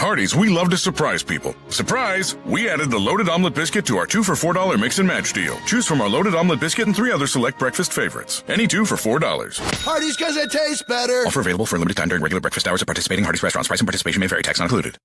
Hardee's, we love to surprise people. Surprise! We added the loaded omelet biscuit to our 2 for $4 mix and match deal. Choose from our loaded omelet biscuit and 3 other select breakfast favorites. Any 2 for $4. Hardee's, because it tastes better. Offer available for a limited time during regular breakfast hours at participating Hardee's restaurants. Price and participation may vary. Tax not included.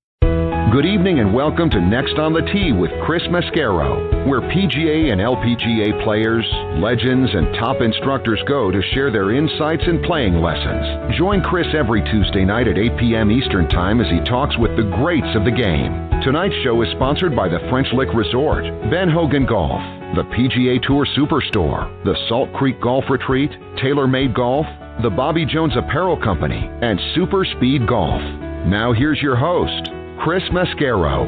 Good evening and welcome to Next on the Tee with Chris Mascaro, where PGA and LPGA players, legends, and top instructors go to share their insights and playing lessons. Join Chris every Tuesday night at 8 p.m. Eastern Time as he talks with the greats of the game. Tonight's show is sponsored by the French Lick Resort, Ben Hogan Golf, the PGA Tour Superstore, the Salt Creek Golf Retreat, TaylorMade Golf, the Bobby Jones Apparel Company, and Super Speed Golf. Now here's your host, Chris Mascaro.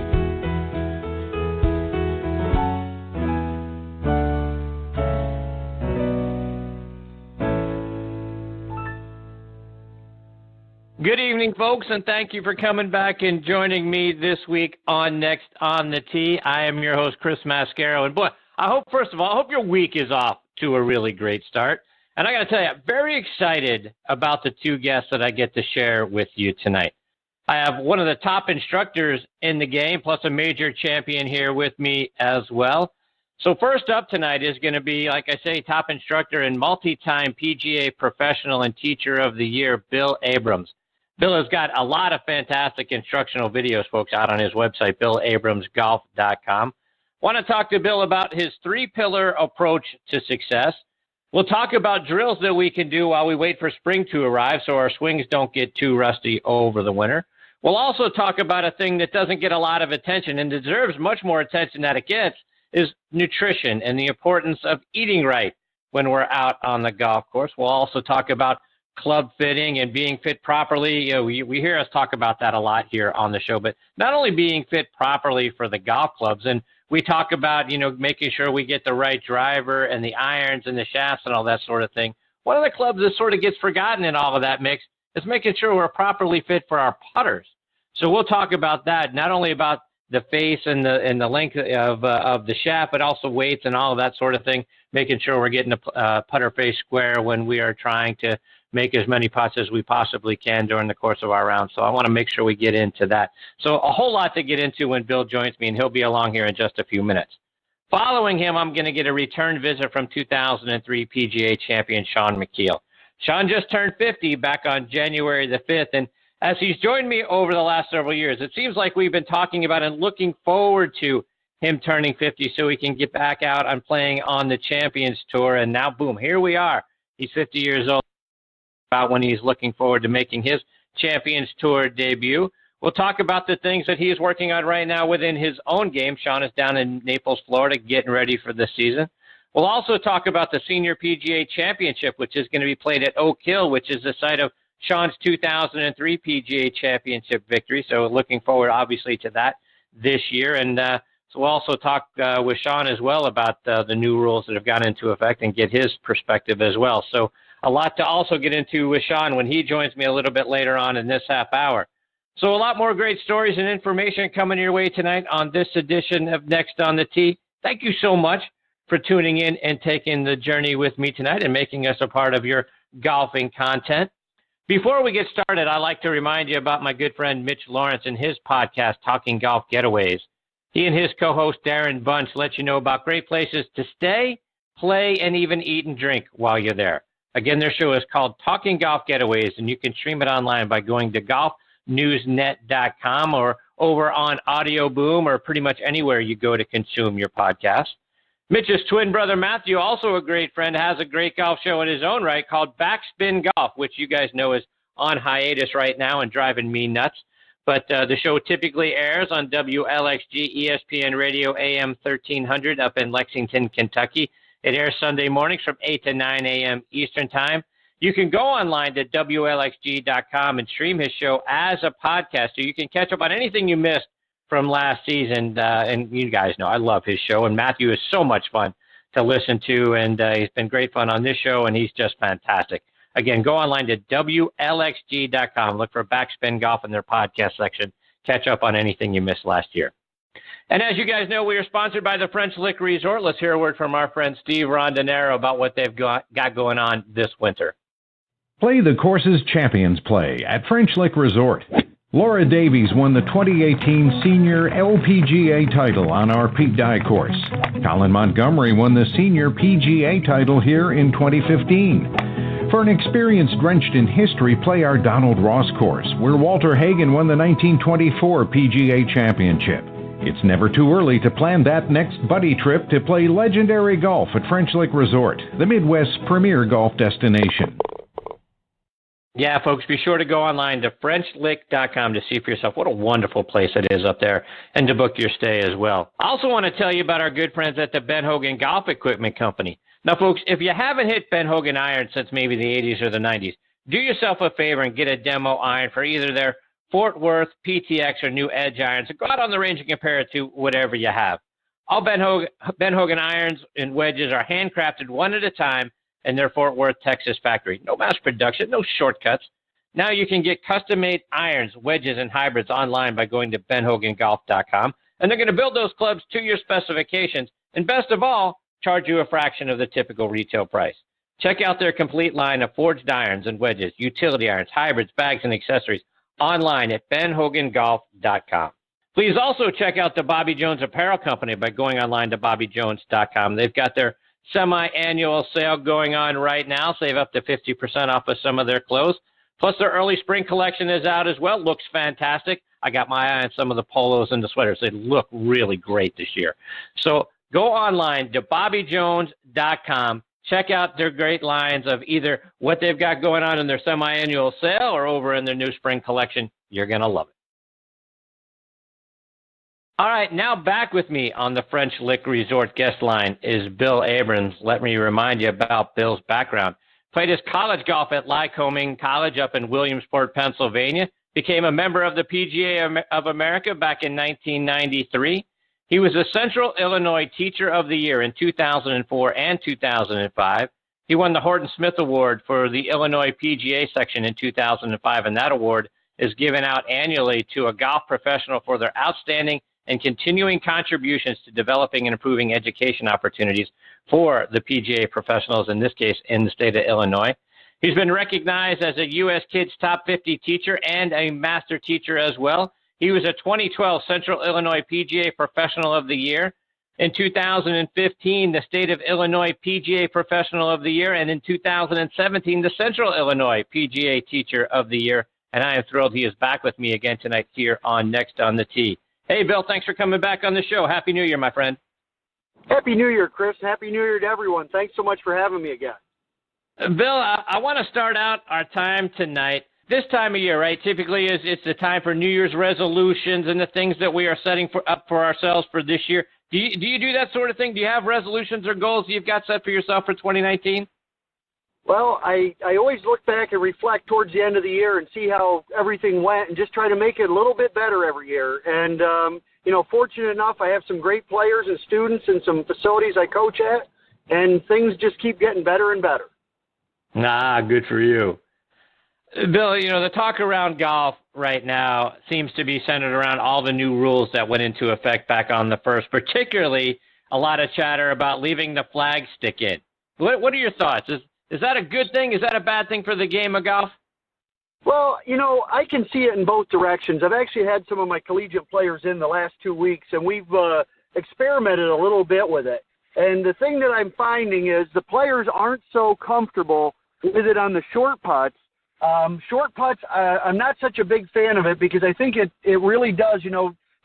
Good evening, folks, and thank you for coming back and joining me this week on Next on the Tee. I am your host, Chris Mascaro, and boy, I hope your week is off to a really great start. And I got to tell you, I'm very excited about the two guests that I get to share with you tonight. I have one of the top instructors in the game, plus a major champion here with me as well. So first up tonight is going to be, like I say, top instructor and multi-time PGA professional and teacher of the year, Bill Abrams. Bill has got a lot of fantastic instructional videos, folks, out on his website, BillAbramsGolf.com. Want to talk to Bill about his three-pillar approach to success. We'll talk about drills that we can do while we wait for spring to arrive so our swings don't get too rusty over the winter. We'll also talk about a thing that doesn't get a lot of attention and deserves much more attention than it gets, is nutrition and the importance of eating right when we're out on the golf course. We'll also talk about club fitting and being fit properly. You know, we hear us talk about that a lot here on the show, but not only being fit properly for the golf clubs, and we talk about, making sure we get the right driver and the irons and the shafts and all that sort of thing. One of the clubs that sort of gets forgotten in all of that mix is making sure we're properly fit for our putters. So we'll talk about that, not only about the face and the length of the shaft, but also weights and all of that sort of thing, making sure we're getting the putter face square when we are trying to make as many putts as we possibly can during the course of our round. So I want to make sure we get into that. So a whole lot to get into when Bill joins me, and he'll be along here in just a few minutes. Following him, I'm going to get a return visit from 2003 PGA Champion Shaun Micheel. Shaun just turned 50 back on January the 5th, and as he's joined me over the last several years, it seems like we've been talking about and looking forward to him turning 50 so he can get back out and playing on the Champions Tour. And now, boom, here we are. He's 50 years old, about when he's looking forward to making his Champions Tour debut. We'll talk about the things that he's working on right now within his own game. Shaun is down in Naples, Florida, getting ready for the season. We'll also talk about the Senior PGA Championship, which is going to be played at Oak Hill, which is the site of Shaun's 2003 PGA Championship victory. So looking forward, obviously, to that this year. And so we'll also talk with Shaun as well about the new rules that have gone into effect and get his perspective as well. So a lot to also get into with Shaun when he joins me a little bit later on in this half hour. So a lot more great stories and information coming your way tonight on this edition of Next on the Tee. Thank you so much for tuning in and taking the journey with me tonight and making us a part of your golfing content. Before we get started, I'd like to remind you about my good friend Mitch Lawrence and his podcast, Talking Golf Getaways. He and his co-host Darren Bunch let you know about great places to stay, play, and even eat and drink while you're there. Again, their show is called Talking Golf Getaways, and you can stream it online by going to golfnewsnet.com or over on Audio Boom or pretty much anywhere you go to consume your podcast. Mitch's twin brother Matthew, also a great friend, has a great golf show in his own right called Backspin Golf, which you guys know is on hiatus right now and driving me nuts. But the show typically airs on WLXG ESPN Radio AM 1300 up in Lexington, Kentucky. It airs Sunday mornings from 8 to 9 a.m. Eastern Time. You can go online to WLXG.com and stream his show as a podcast, so you can catch up on anything you missed from last season. And you guys know I love his show, and Matthew is so much fun to listen to, and he's been great fun on this show, and he's just fantastic. Again, go online to WLXG.com. Look for Backspin Golf in their podcast section. Catch up on anything you missed last year. And as you guys know, we are sponsored by the French Lick Resort. Let's hear a word from our friend Steve Rondinero about what they've got going on this winter. Play the courses champions play at French Lick Resort. Laura Davies won the 2018 Senior LPGA title on our Pete Dye course. Colin Montgomery won the Senior PGA title here in 2015. For an experience drenched in history, play our Donald Ross course, where Walter Hagen won the 1924 PGA Championship. It's never too early to plan that next buddy trip to play legendary golf at French Lick Resort, the Midwest's premier golf destination. Yeah, folks, be sure to go online to FrenchLick.com to see for yourself what a wonderful place it is up there and to book your stay as well. I also want to tell you about our good friends at the Ben Hogan Golf Equipment Company. Now, folks, if you haven't hit Ben Hogan irons since maybe the 80s or the 90s, do yourself a favor and get a demo iron for either their Fort Worth, PTX, or new Edge irons. So go out on the range and compare it to whatever you have. All Ben Hogan irons and wedges are handcrafted one at a time in their Fort Worth, Texas factory. No mass production, no shortcuts. Now you can get custom-made irons, wedges, and hybrids online by going to benhogangolf.com, and they're going to build those clubs to your specifications, and best of all, charge you a fraction of the typical retail price. Check out their complete line of forged irons and wedges, utility irons, hybrids, bags, and accessories online at benhogangolf.com. Please also check out the Bobby Jones Apparel Company by going online to bobbyjones.com. They've got their semi-annual sale going on right now. Save up to 50% off of some of their clothes. Plus, their early spring collection is out as well. Looks fantastic. I got my eye on some of the polos and the sweaters. They look really great this year. So go online to bobbyjones.com. Check out their great lines of either what they've got going on in their semi-annual sale or over in their new spring collection. You're going to love it. All right, now back with me on the French Lick Resort guest line is Bill Abrams. Let me remind you about Bill's background. Played his college golf at Lycoming College up in Williamsport, Pennsylvania. Became a member of the PGA of America back in 1993. He was a Central Illinois Teacher of the Year in 2004 and 2005. He won the Horton Smith Award for the Illinois PGA section in 2005, and that award is given out annually to a golf professional for their outstanding and continuing contributions to developing and improving education opportunities for the PGA professionals, in this case, in the state of Illinois. He's been recognized as a U.S. Kids Top 50 teacher and a master teacher as well. He was a 2012 Central Illinois PGA Professional of the Year. In 2015, the State of Illinois PGA Professional of the Year, and in 2017, the Central Illinois PGA Teacher of the Year. And I am thrilled he is back with me again tonight here on Next on the Tee. Hey, Bill, thanks for coming back on the show. Happy New Year, my friend. Happy New Year, Chris. Happy New Year to everyone. Thanks so much for having me again. Bill, I want to start out our time tonight. This time of year, right, typically it's the time for New Year's resolutions and the things that we are setting up for ourselves for this year. Do you do that sort of thing? Do you have resolutions or goals you've got set for yourself for 2019? Well, I always look back and reflect towards the end of the year and see how everything went and just try to make it a little bit better every year. And, fortunate enough, I have some great players and students and some facilities I coach at, and things just keep getting better and better. Good for you. Bill, the talk around golf right now seems to be centered around all the new rules that went into effect back on the 1st, particularly a lot of chatter about leaving the flag stick in. What are your thoughts? Is that a good thing? Is that a bad thing for the game of golf? Well, I can see it in both directions. I've actually had some of my collegiate players in the last 2 weeks, and we've experimented a little bit with it. And the thing that I'm finding is the players aren't so comfortable with it on the short putts. Short putts, I'm not such a big fan of it because I think it really does,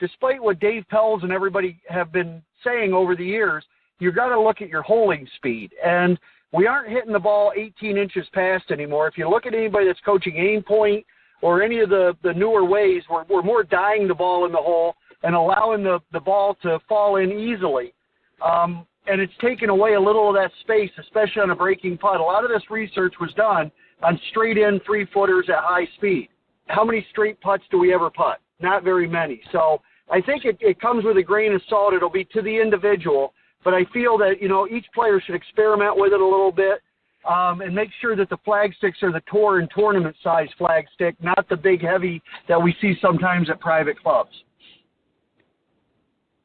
despite what Dave Pells and everybody have been saying over the years, you've got to look at your holding speed. And we aren't hitting the ball 18 inches past anymore. If you look at anybody that's coaching aim point or any of the newer ways, we're more dying the ball in the hole and allowing the ball to fall in easily. And it's taken away a little of that space, especially on a breaking putt. A lot of this research was done on straight-in 3-footers at high speed. How many straight putts do we ever putt? Not very many. So I think it comes with a grain of salt. It'll be to the individual. But I feel that, each player should experiment with it a little bit and make sure that the flag sticks are the tour and tournament size flag stick, not the big heavy that we see sometimes at private clubs.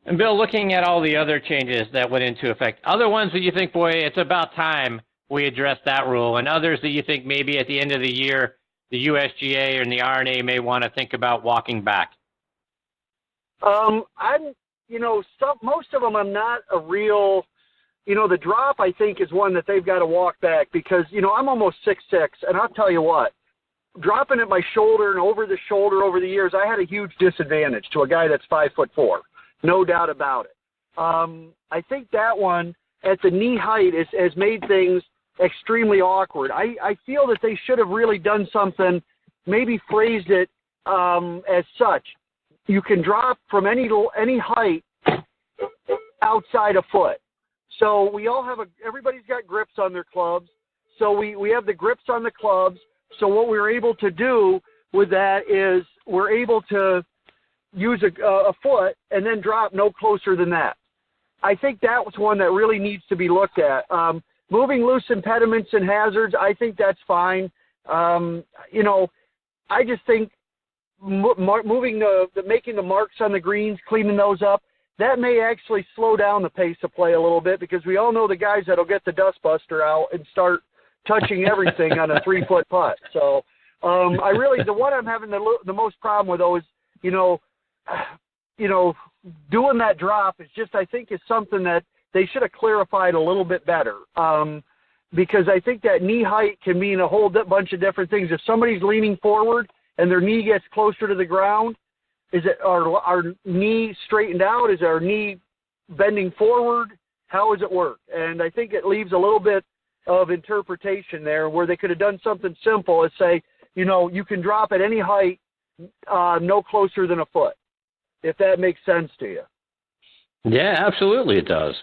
And Bill, looking at all the other changes that went into effect, other ones that you think, boy, it's about time we address that rule, and others that you think maybe at the end of the year the USGA and the R&A may want to think about walking back? Most of them I'm not a real, the drop I think is one that they've got to walk back because, I'm almost 6'6", and I'll tell you what, dropping at my shoulder and over the shoulder over the years, I had a huge disadvantage to a guy that's 5'4", no doubt about it. I think that one at the knee height has made things extremely awkward. I feel that they should have really done something, maybe phrased it as such. You can drop from any height outside a foot. So we all have everybody's got grips on their clubs. So we have the grips on the clubs. So what we're able to do with that is we're able to use a foot and then drop no closer than that. I think that was one that really needs to be looked at. Moving loose impediments and hazards, I think that's fine. I just think moving making the marks on the greens, cleaning those up, that may actually slow down the pace of play a little bit because we all know the guys that'll get the dustbuster out and start touching everything on a 3-foot putt. So the one I'm having the most problem with though is, doing that drop is just, I think, is something that they should have clarified a little bit better. Because I think that knee height can mean a whole bunch of different things. If somebody's leaning forward and their knee gets closer to the ground, is it our knee straightened out? Is our knee bending forward? How does it work? And I think it leaves a little bit of interpretation there where they could have done something simple as say, you can drop at any height no closer than a foot, if that makes sense to you. Yeah, absolutely it does.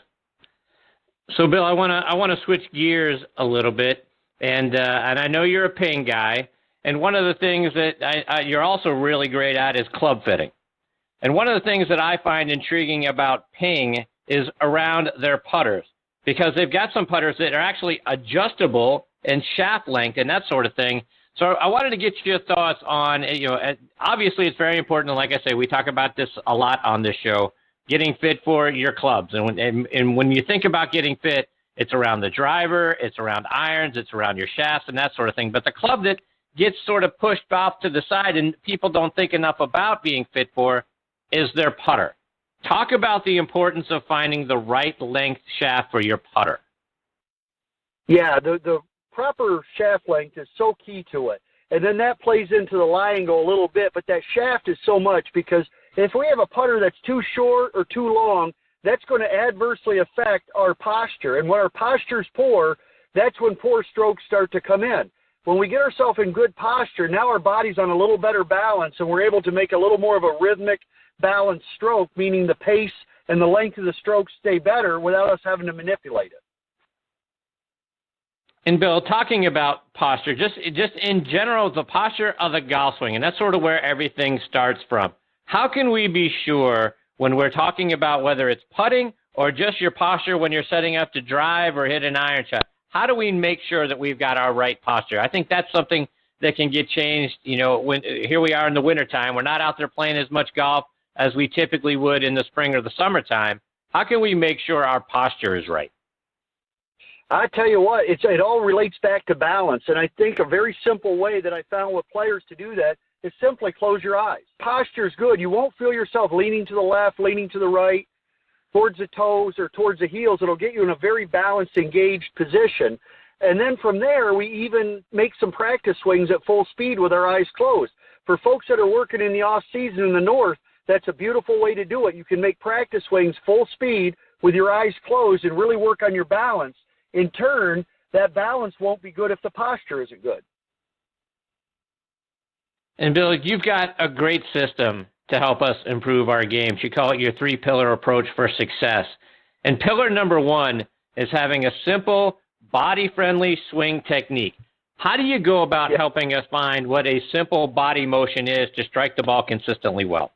So, Bill, I want to switch gears a little bit, and I know you're a ping guy, and one of the things that you're also really great at is club fitting. And one of the things that I find intriguing about ping is around their putters, because they've got some putters that are actually adjustable and shaft length and that sort of thing. So I wanted to get your thoughts on, obviously it's very important, and like I say, we talk about this a lot on this show, getting fit for your clubs. And when you think about getting fit, it's around the driver, it's around irons, it's around your shafts and that sort of thing. But the club that gets sort of pushed off to the side and people don't think enough about being fit for is their putter. Talk about the importance of finding the right length shaft for your putter. Yeah, the proper shaft length is so key to it. And then that plays into the lie angle a little bit, but that shaft is so much because if we have a putter that's too short or too long, that's going to adversely affect our posture. And when our posture's poor, that's when poor strokes start to come in. When we get ourselves in good posture, now our body's on a little better balance and we're able to make a little more of a rhythmic, balanced stroke, meaning the pace and the length of the stroke stay better without us having to manipulate it. And Bill, talking about posture, just in general, the posture of the golf swing, and that's sort of where everything starts from. How can we be sure when we're talking about whether it's putting or just your posture when you're setting up to drive or hit an iron shot? How do we make sure that we've got our right posture? I think that's something that can get changed. When here we are in the wintertime, we're not out there playing as much golf as we typically would in the spring or the summertime. How can we make sure our posture is right? I tell you what, it all relates back to balance, and I think a very simple way that I found with players to do that is simply close your eyes. Posture is good. You won't feel yourself leaning to the left, leaning to the right, towards the toes or towards the heels. It'll get you in a very balanced, engaged position. And then from there, we even make some practice swings at full speed with our eyes closed. For folks that are working in the off-season in the north, that's a beautiful way to do it. You can make practice swings full speed with your eyes closed and really work on your balance. In turn, that balance won't be good if the posture isn't good. And Bill, you've got a great system to help us improve our game. You call it your 3-pillar approach for success. And pillar number 1 is having a simple, body-friendly swing technique. How do you go about helping us find what a simple body motion is to strike the ball consistently well?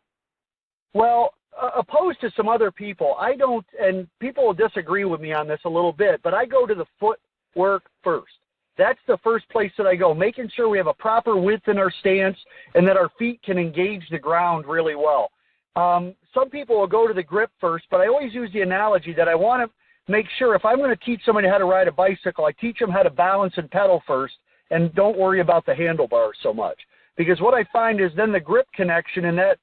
Well, opposed to some other people, I don't, and people will disagree with me on this a little bit, but I go to the footwork first. That's the first place that I go, making sure we have a proper width in our stance and that our feet can engage the ground really well. Some people will go to the grip first, but I always use the analogy that I want to make sure if I'm going to teach somebody how to ride a bicycle, I teach them how to balance and pedal first and don't worry about the handlebars so much. Because what I find is then the grip connection, and that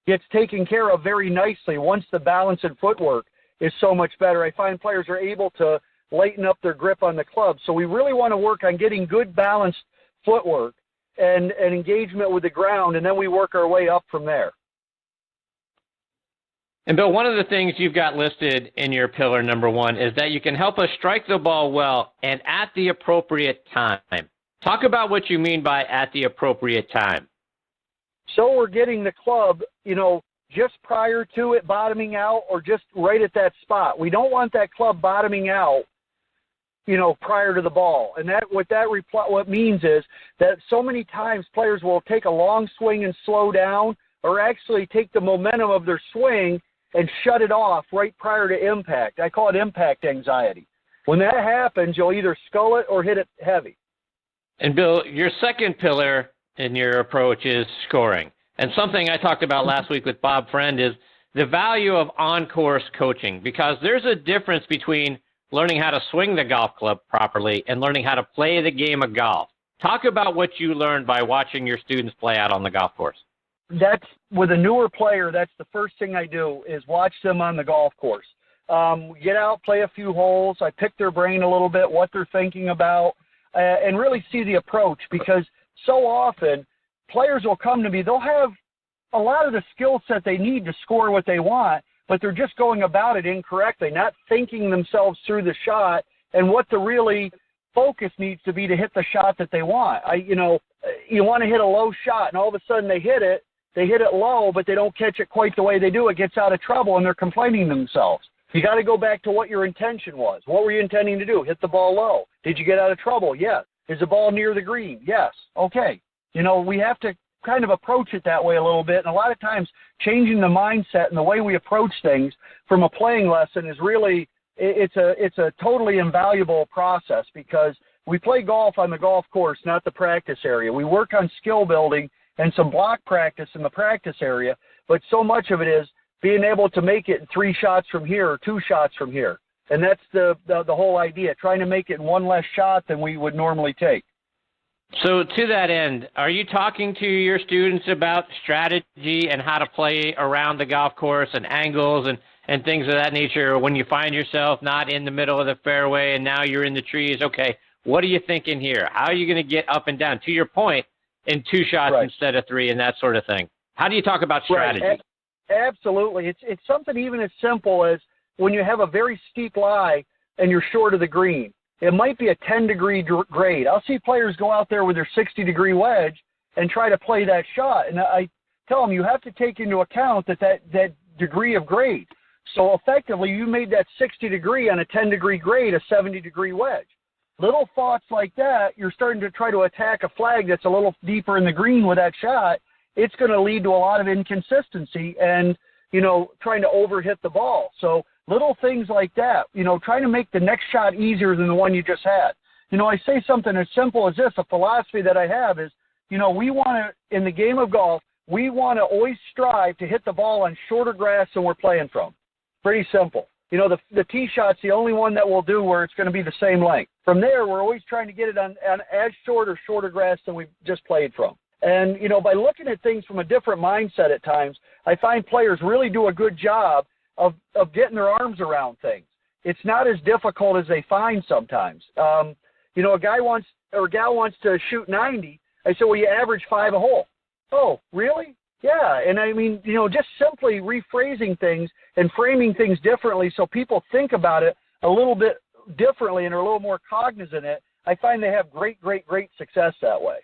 gets taken care of very nicely once the balance and footwork is so much better. I find players are able to lighten up their grip on the club. So we really want to work on getting good balanced footwork and engagement with the ground, and then we work our way up from there. And Bill, one of the things you've got listed in your pillar number 1 is that you can help us strike the ball well and at the appropriate time. Talk about what you mean by at the appropriate time. So we're getting the club, just prior to it bottoming out or just right at that spot. We don't want that club bottoming out, prior to the ball. And what means is that so many times players will take a long swing and slow down, or actually take the momentum of their swing and shut it off right prior to impact. I call it impact anxiety. When that happens, you'll either skull it or hit it heavy. And Bill, your second pillar in your approach is scoring. And something I talked about last week with Bob Friend is the value of on-course coaching, because there's a difference between learning how to swing the golf club properly and learning how to play the game of golf. Talk about what you learned by watching your students play out on the golf course. That's with a newer player. That's the first thing I do is watch them on the golf course. Get out, play a few holes. I pick their brain a little bit, what they're thinking about, and really see the approach, because so often players will come to me. They'll have a lot of the skill set they need to score what they want, but they're just going about it incorrectly, not thinking themselves through the shot and what the really focus needs to be to hit the shot that they want. You want to hit a low shot, and all of a sudden they hit it low, but they don't catch it quite the way they do. It gets out of trouble, and they're complaining themselves. You got to go back to what your intention was. What were you intending to do? Hit the ball low. Did you get out of trouble? Yes. Is the ball near the green? Yes. Okay. We have to kind of approach it that way a little bit. And a lot of times changing the mindset and the way we approach things from a playing lesson is really, it's a totally invaluable process, because we play golf on the golf course, not the practice area. We work on skill building and some block practice in the practice area, but so much of it is being able to make it 3 shots from here or 2 shots from here. And that's the whole idea, trying to make it 1 less shot than we would normally take. So to that end, are you talking to your students about strategy and how to play around the golf course and angles and things of that nature when you find yourself not in the middle of the fairway and now you're in the trees? Okay, what are you thinking here? How are you going to get up and down, to your point, in 2 shots instead of 3 and that sort of thing? How do you talk about strategy? Right. Absolutely. It's something even as simple as when you have a very steep lie and you're short of the green. It might be a 10-degree grade. I'll see players go out there with their 60-degree wedge and try to play that shot. And I tell them you have to take into account that degree of grade. So effectively, you made that 60-degree on a 10-degree grade a 70-degree wedge. Little thoughts like that, you're starting to try to attack a flag that's a little deeper in the green with that shot. It's going to lead to a lot of inconsistency and, trying to overhit the ball. So little things like that, trying to make the next shot easier than the one you just had. I say something as simple as this. A philosophy that I have is, we want to, in the game of golf, we want to always strive to hit the ball on shorter grass than we're playing from. Pretty simple. The tee shot's the only one that we'll do where it's going to be the same length. From there, we're always trying to get it on as short or shorter grass than we just played from. And, by looking at things from a different mindset at times, I find players really do a good job of getting their arms around things. It's not as difficult as they find sometimes. A guy wants or a gal wants to shoot 90. I said, well, you average 5 a hole. Oh, really? Yeah. And I mean, just simply rephrasing things and framing things differently so people think about it a little bit differently and are a little more cognizant of it, I find they have great success that way.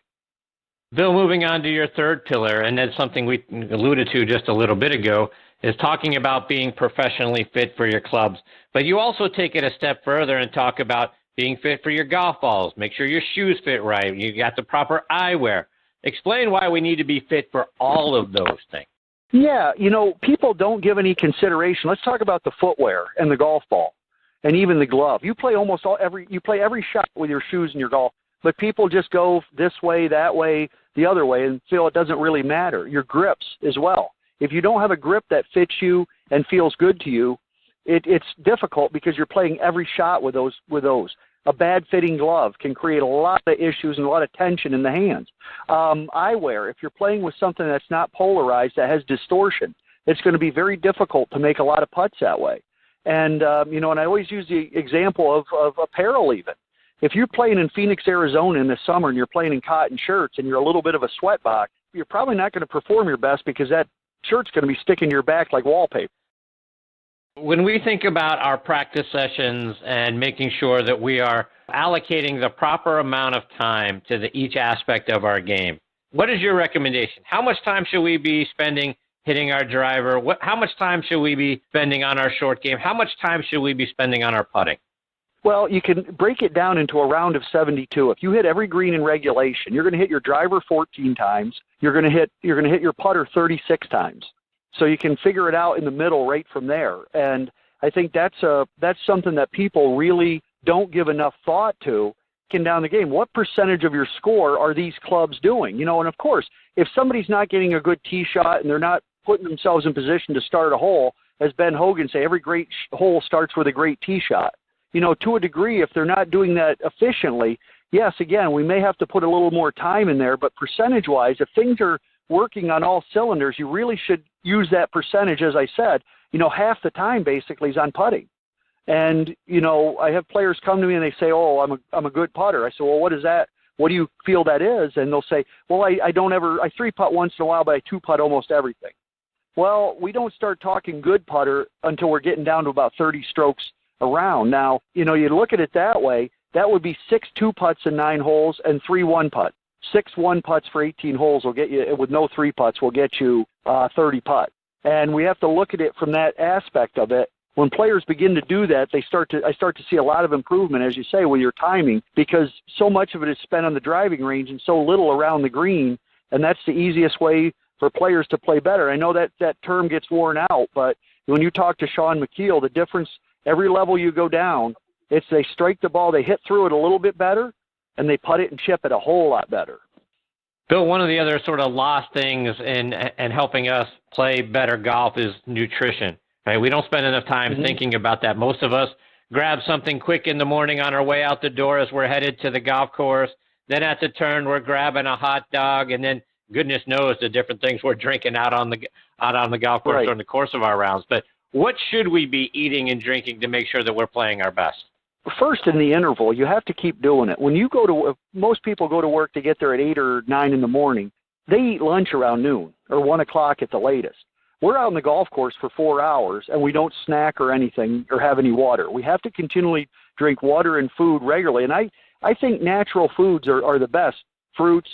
Bill, moving on to your third pillar, and that's something we alluded to just a little bit ago, is talking about being professionally fit for your clubs. But you also take it a step further and talk about being fit for your golf balls. Make sure your shoes fit right. You got the proper eyewear. Explain why we need to be fit for all of those things. Yeah, people don't give any consideration. Let's talk about the footwear and the golf ball and even the glove. You play every shot with your shoes and your golf, but people just go this way, that way, the other way, and feel it doesn't really matter. Your grips as well. If you don't have a grip that fits you and feels good to you, it's difficult because you're playing every shot with those. a bad fitting glove can create a lot of issues and a lot of tension in the hands. Eyewear, if you're playing with something that's not polarized, that has distortion, it's going to be very difficult to make a lot of putts that way. And, and I always use the example of apparel even. If you're playing in Phoenix, Arizona in the summer and you're playing in cotton shirts and you're a little bit of a sweatbox, you're probably not going to perform your best because that shirt's going to be sticking to your back like wallpaper. When we think about our practice sessions and making sure that we are allocating the proper amount of time to each aspect of our game, what is your recommendation? How much time should we be spending hitting our driver? How much time should we be spending on our short game? How much time should we be spending on our putting? Well, you can break it down into a round of 72. If you hit every green in regulation, you're going to hit your driver 14 times. You're going to hit your putter 36 times. So you can figure it out in the middle right from there. And I think that's something that people really don't give enough thought to down the game. What percentage of your score are these clubs doing? And of course, if somebody's not getting a good tee shot and they're not putting themselves in position to start a hole, as Ben Hogan say, every great hole starts with a great tee shot. To a degree, if they're not doing that efficiently, yes, again, we may have to put a little more time in there, but percentage-wise, if things are working on all cylinders, you really should use that percentage, as I said, half the time basically is on putting. And, I have players come to me and they say, oh, I'm a good putter. I say, well, what is that? What do you feel that is? And they'll say, well, I three-putt once in a while, but I two-putt almost everything. Well, we don't start talking good putter until we're getting down to about 30 strokes around. Now, you look at it that way, that would be 6 two-putts in 9 holes and 3 one-putt. 6 one-putts for 18 holes will get you, with no 3-putts, will get you 30 putt. And we have to look at it from that aspect of it. When players begin to do that, I start to see a lot of improvement, as you say, with your timing, because so much of it is spent on the driving range and so little around the green, and that's the easiest way for players to play better. I know that term gets worn out, but when you talk to Shaun Micheel, the difference, every level you go down, it's they strike the ball, they hit through it a little bit better, and they putt it and chip it a whole lot better. Bill, one of the other sort of lost things in helping us play better golf is nutrition. Right? We don't spend enough time thinking about that. Most of us grab something quick in the morning on our way out the door as we're headed to the golf course. Then at the turn, we're grabbing a hot dog, and then goodness knows the different things we're drinking out on the golf course during the course of our rounds. But what should we be eating and drinking to make sure that we're playing our best? First, in the interval, you have to keep doing it. When you go to, most people go to work to get there at 8 or 9 in the morning. They eat lunch around noon or 1 o'clock at the latest. We're out on the golf course for 4 hours, and we don't snack or anything or have any water. We have to continually drink water and food regularly. And I think natural foods are the best. Fruits,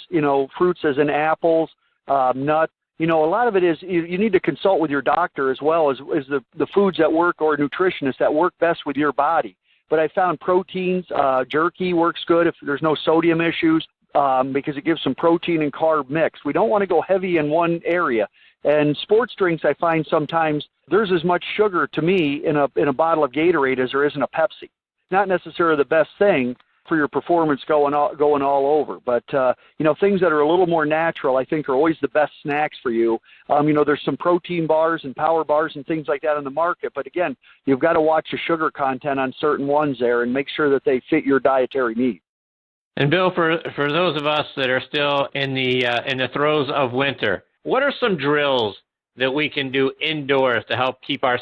fruits as in apples, nuts. A lot of it is you need to consult with your doctor as well as the foods that work, or nutritionists that work best with your body. But I found proteins, jerky works good if there's no sodium issues, because it gives some protein and carb mix. We don't want to go heavy in one area. And sports drinks, I find sometimes there's as much sugar to me in a bottle of Gatorade as there is in a Pepsi. Not necessarily the best thing for your performance going all over. But, things that are a little more natural, I think, are always the best snacks for you. There's some protein bars and power bars and things like that on the market. But, again, you've got to watch the sugar content on certain ones there and make sure that they fit your dietary needs. And, Bill, for those of us that are still in the throes of winter, what are some drills that we can do indoors to help keep our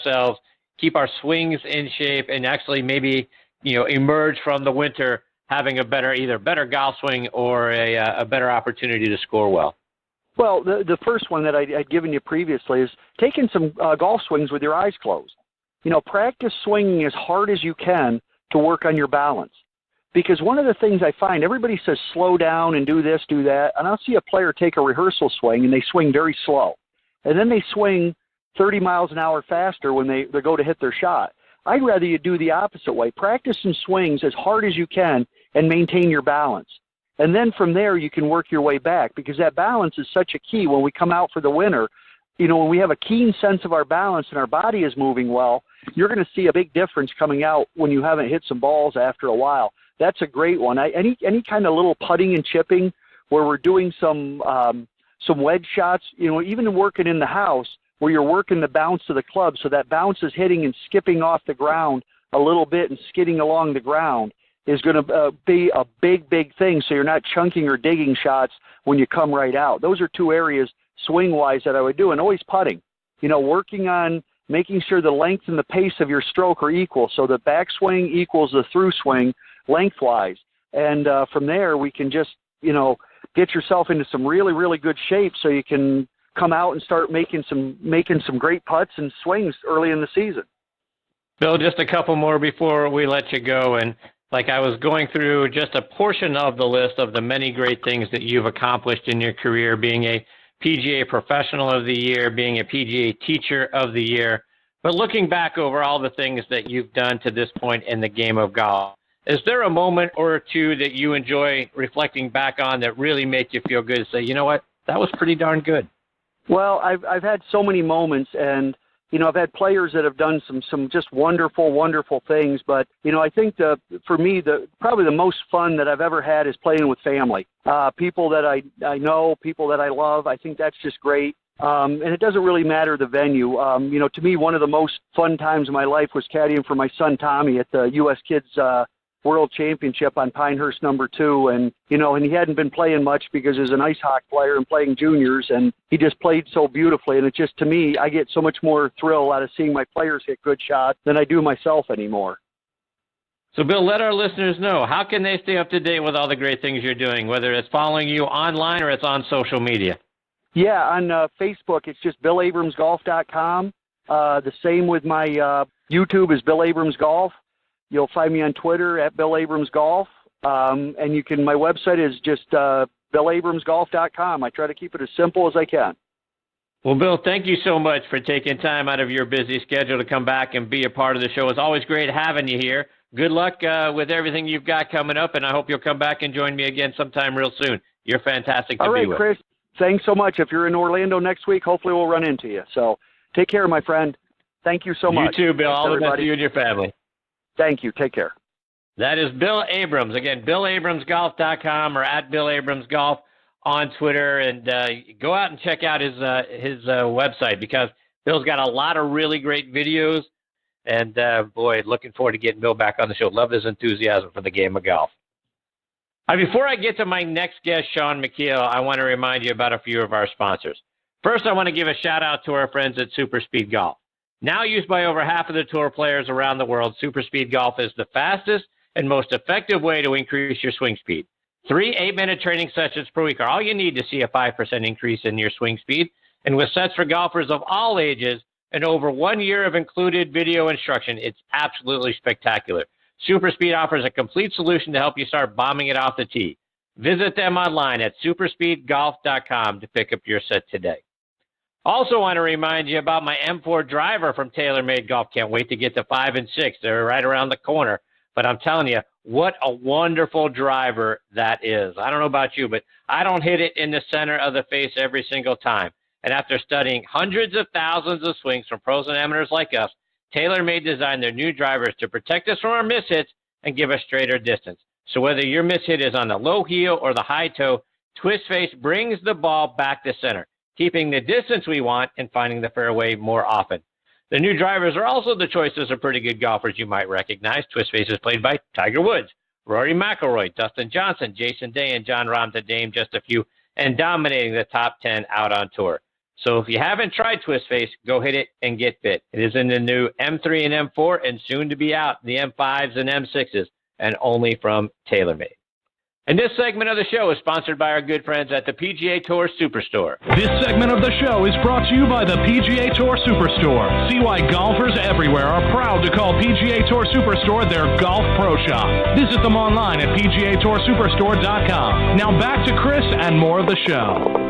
swings in shape and actually maybe, emerge from the winter having either better golf swing or a better opportunity to score well? Well, the first one that I'd given you previously is taking some golf swings with your eyes closed. Practice swinging as hard as you can to work on your balance. Because one of the things I find, everybody says slow down and do this, do that, and I'll see a player take a rehearsal swing and they swing very slow. And then they swing 30 miles an hour faster when they go to hit their shot. I'd rather you do the opposite way. Practice some swings as hard as you can and maintain your balance. And then from there, you can work your way back, because that balance is such a key when we come out for the winter. When we have a keen sense of our balance and our body is moving well, you're going to see a big difference coming out when you haven't hit some balls after a while. That's a great one. Any kind of little putting and chipping where we're doing some wedge shots, even working in the house where you're working the bounce of the club, so that bounce is hitting and skipping off the ground a little bit and skidding along the ground. is going to be a big, big thing, so you're not chunking or digging shots when you come right out. Those are two areas swing-wise that I would do, and always putting. Working on making sure the length and the pace of your stroke are equal, so the backswing equals the through swing lengthwise. And from there, we can just, get yourself into some really, really good shape so you can come out and start making some great putts and swings early in the season. Bill, just a couple more before we let you go. And like I was going through just a portion of the list of the many great things that you've accomplished in your career, being a PGA Professional of the Year, being a PGA Teacher of the Year. But looking back over all the things that you've done to this point in the game of golf, is there a moment or two that you enjoy reflecting back on that really make you feel good and say, you know what, that was pretty darn good? Well, I've had so many moments, and I've had players that have done some just wonderful, wonderful things. But I think for me, probably the most fun that I've ever had is playing with family, people that I know, people that I love. I think that's just great. And it doesn't really matter the venue. To me, one of the most fun times of my life was caddying for my son Tommy at the U.S. Kids World Championship on Pinehurst number 2. And he hadn't been playing much because he was an ice hockey player and playing juniors, and he just played so beautifully. And it just, to me, I get so much more thrill out of seeing my players hit good shots than I do myself anymore. So, Bill, let our listeners know, how can they stay up to date with all the great things you're doing, whether it's following you online or it's on social media? Yeah, on Facebook, it's just BillAbramsGolf.com. The same with my YouTube is Bill Abrams Golf. You'll find me on Twitter at Bill Abrams Golf. And my website is just BillAbramsGolf.com. I try to keep it as simple as I can. Well, Bill, thank you so much for taking time out of your busy schedule to come back and be a part of the show. It's always great having you here. Good luck with everything you've got coming up, and I hope you'll come back and join me again sometime real soon. You're fantastic to be with. All right, Chris, thanks so much. If you're in Orlando next week, hopefully we'll run into you. So take care, my friend. Thank you so much. You too, Bill. Thanks, all the everybody. best to you and your family. Thank you. Take care. That is Bill Abrams. Again, BillAbramsGolf.com or at Bill Abrams Golf on Twitter. And go out and check out his website, because Bill's got a lot of really great videos. And, boy, looking forward to getting Bill back on the show. Love his enthusiasm for the game of golf. Before I get to my next guest, Shaun Micheel, I want to remind you about a few of our sponsors. First, I want to give a shout-out to our friends at Super Speed Golf. Now used by over half of the tour players around the world, Super Speed Golf is the fastest and most effective way to increase your swing speed. 3 8-minute training sessions per week are all you need to see a 5% increase in your swing speed. And with sets for golfers of all ages and over 1 year of included video instruction, it's absolutely spectacular. Super Speed offers a complete solution to help you start bombing it off the tee. Visit them online at superspeedgolf.com to pick up your set today. Also want to remind you about my M4 driver from TaylorMade Golf. Can't wait to get to 5 and 6. They're right around the corner. But I'm telling you, what a wonderful driver that is. I don't know about you, but I don't hit it in the center of the face every single time. And after studying hundreds of thousands of swings from pros and amateurs like us, TaylorMade designed their new drivers to protect us from our mishits and give us straighter distance. So whether your mishit is on the low heel or the high toe, Twist Face brings the ball back to center, keeping the distance we want and finding the fairway more often. The new drivers are also the choices of pretty good golfers you might recognize. Twist Face is played by Tiger Woods, Rory McIlroy, Dustin Johnson, Jason Day, and Jon Rahm, to name just a few, and dominating the top 10 out on tour. So if you haven't tried Twist Face, go hit it and get fit. It is in the new M3 and M4 and soon to be out in the M5s and M6s, and only from TaylorMade. And this segment of the show is sponsored by our good friends at the PGA Tour Superstore. This segment of the show is brought to you by the PGA Tour Superstore. See why golfers everywhere are proud to call PGA Tour Superstore their golf pro shop. Visit them online at PGATourSuperstore.com. Now back to Chris and more of the show.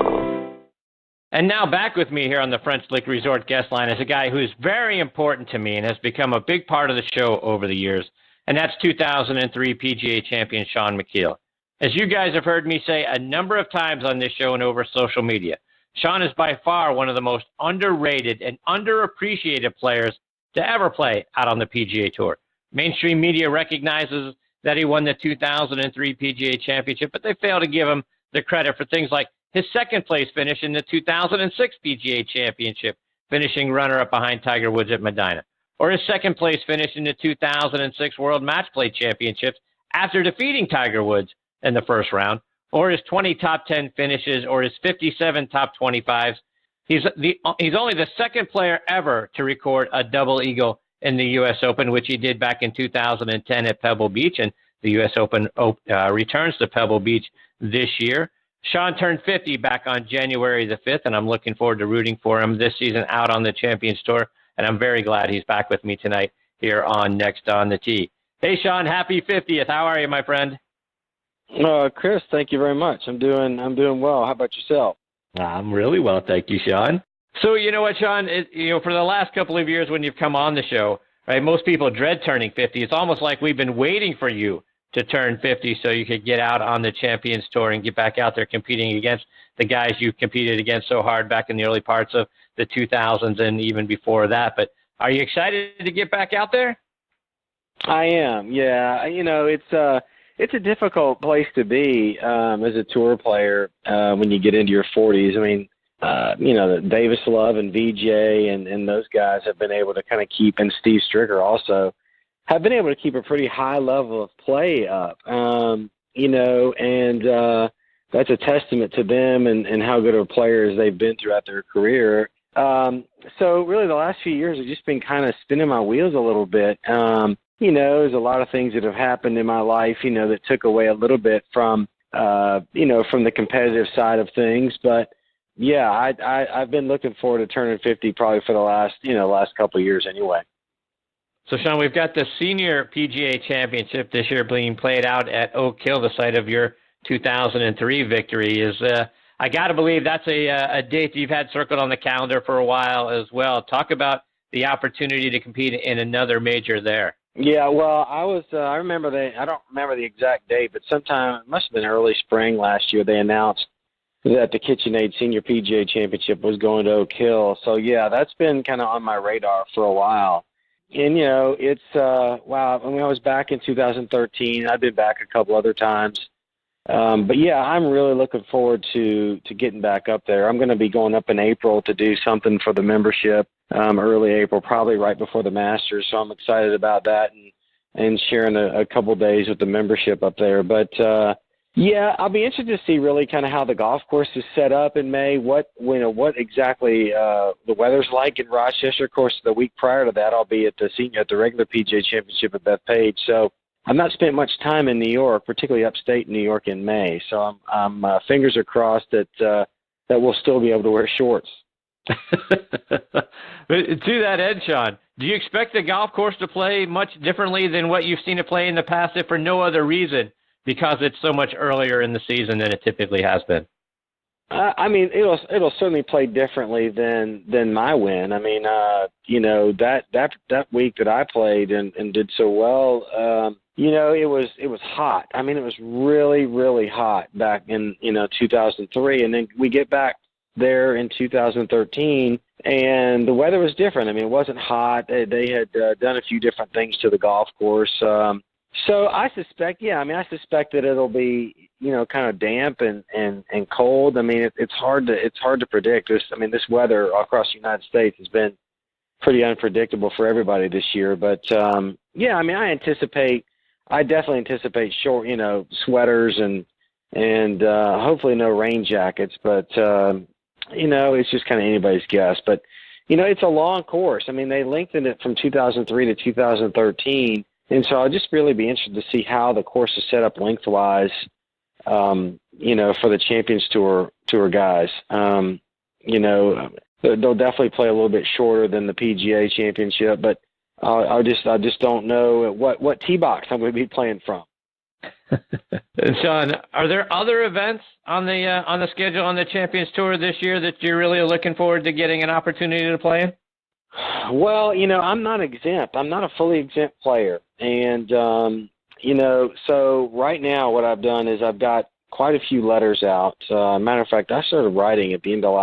And now back with me here on the French Lick Resort guest line is a guy who is very important to me and has become a big part of the show over the years, and that's 2003 PGA Champion Shaun Micheel. As you guys have heard me say a number of times on this show and over social media, Shaun is by far one of the most underrated and underappreciated players to ever play out on the PGA Tour. Mainstream media recognizes that he won the 2003 PGA Championship, but they fail to give him the credit for things like his second-place finish in the 2006 PGA Championship, finishing runner-up behind Tiger Woods at Medina, or his second-place finish in the 2006 World Match Play Championships after defeating Tiger Woods in the first round, or his 20 top 10 finishes, or his 57 top 25s. He's only the second player ever to record a double eagle in the U.S. Open, which he did back in 2010 at Pebble Beach, and the U.S. Open returns to Pebble Beach this year. Shaun turned 50 back on January the 5th, and I'm looking forward to rooting for him this season out on the Champions Tour, and I'm very glad he's back with me tonight here on Next on the Tee. Hey, Shaun, happy 50th. How are you, my friend? Chris, thank you very much. I'm doing well. How about yourself? I'm really well, thank you, Shaun. So you know what, Shaun? For the last couple of years when you've come on the show, right? Most people dread turning 50. It's almost like we've been waiting for you to turn 50 so you could get out on the Champions Tour and get back out there competing against the guys you competed against so hard back in the early parts of the 2000s and even before that. But are you excited to get back out there? I am. Yeah. It's a difficult place to be as a tour player when you get into your 40s. I mean, Davis Love and VJ and those guys have been able to kind of keep, and Steve Stricker also, have been able to keep a pretty high level of play up, and that's a testament to them and how good of players they've been throughout their career. So really the last few years have just been kind of spinning my wheels a little bit. There's a lot of things that have happened in my life, that took away a little bit from the competitive side of things. But yeah, I've been looking forward to turning 50 probably for the last couple of years anyway. So, Shaun, we've got the Senior PGA Championship this year being played out at Oak Hill, the site of your 2003 victory. I got to believe that's a date that you've had circled on the calendar for a while as well. Talk about the opportunity to compete in another major there. Yeah, well, I remember I don't remember the exact date, but sometime, it must have been early spring last year, they announced that the KitchenAid Senior PGA Championship was going to Oak Hill. So, yeah, that's been kind of on my radar for a while. And, it's, wow, I was back in 2013. I've been back a couple other times. But, yeah, I'm really looking forward to getting back up there. I'm going to be going up in April to do something for the membership, early April, probably right before the Masters. So I'm excited about that and sharing a couple days with the membership up there. But, yeah, I'll be interested to see really kind of how the golf course is set up in May, what exactly the weather's like in Rochester. Of course, the week prior to that, I'll be at the regular PGA Championship at Bethpage. So I've not spent much time in New York, particularly upstate New York in May. So I'm fingers are crossed that we'll still be able to wear shorts. To that end, Shaun, do you expect the golf course to play much differently than what you've seen it play in the past, if for no other reason, because it's so much earlier in the season than it typically has been? I mean, it'll certainly play differently than my win. I mean, that week that I played and did so well, it was hot. I mean, it was really, really hot back in 2003, and then we get back there in 2013, and the weather was different. I mean, it wasn't hot. They had done a few different things to the golf course. So I suspect that it'll be, kind of damp and cold. I mean, it's hard to predict this. I mean, this weather across the United States has been pretty unpredictable for everybody this year. But I definitely anticipate short, sweaters and hopefully no rain jackets. But it's just kind of anybody's guess. But it's a long course. I mean, they lengthened it from 2003 to 2013. And so I'll just really be interested to see how the course is set up lengthwise, for the Champions Tour guys. They'll definitely play a little bit shorter than the PGA Championship, but I just don't know what tee box I'm going to be playing from. Shaun, are there other events on the schedule on the Champions Tour this year that you're really looking forward to getting an opportunity to play in? Well, I'm not exempt. I'm not a fully exempt player. And, so right now what I've done is I've got quite a few letters out. Matter of fact, I started writing at the end of